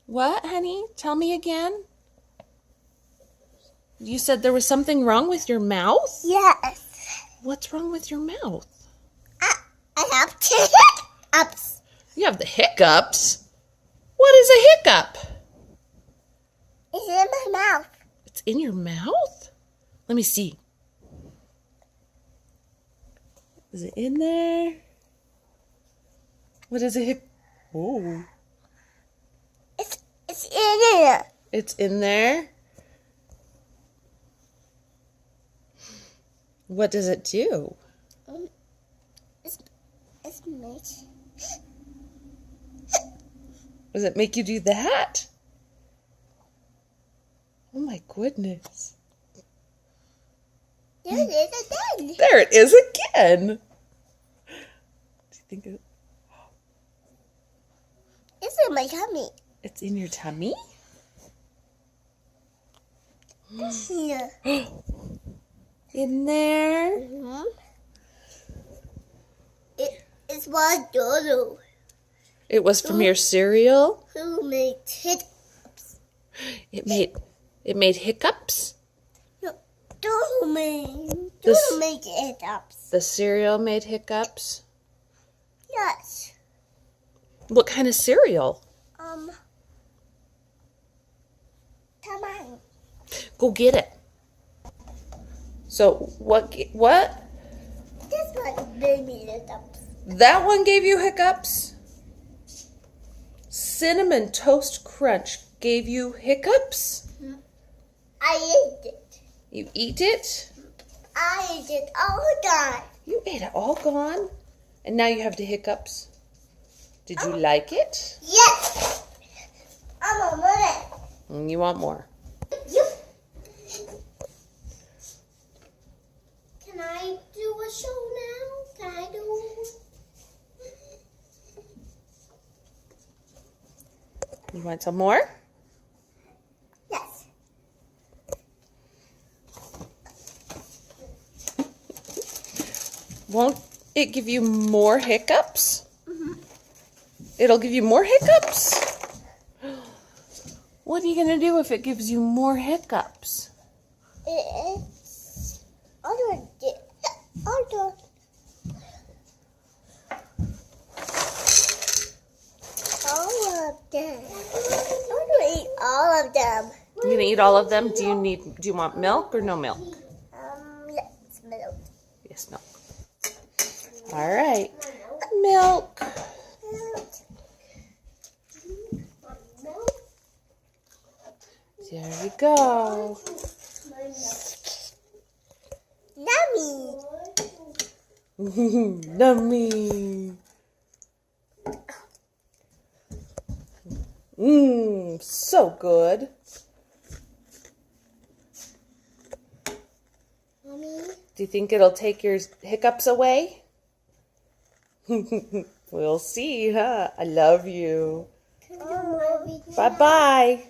What, honey? Tell me again. You said there was something wrong with your mouth? Yes. What's wrong with your mouth? I have two hiccups. You have the hiccups? What is a hiccup? It's in my mouth. It's in your mouth? Let me see. Is it in there? What is a hiccup? Oh. It's in there. It's in there? What does it do? It's makes. Does it make you do that? Oh my goodness. There it is again. There it is again. Do you think It's in my tummy. it's in your tummy? It's here. In there? Mm-hmm. It's one dodo. It was from your cereal? Who made hiccups? It made hiccups? No, dodo made hiccups. The cereal made hiccups? Yes. What kind of cereal? Come on. Go get it. So what? This one made me hiccups. That one gave you hiccups? Cinnamon Toast Crunch gave you hiccups? I ate it. You eat it? I ate it all the time. You ate it all gone? And now you have the hiccups? Did you like it? Yes. I'm a winner. You want more? Yep. Can I do a show now? Can I do? You want some more? Yes. Won't it give you more hiccups? It'll give you more hiccups? What are you going to do if it gives you more hiccups? It's other. All of them. I'm gonna eat all of them. You're going to eat all of them? Do you want milk or no milk? Yes, milk. Yes, milk. All right. Milk. There we go. Yummy. Yummy. So good. Mommy. Do you think it'll take your hiccups away? We'll see, huh? I love you. Bye-bye. Bye.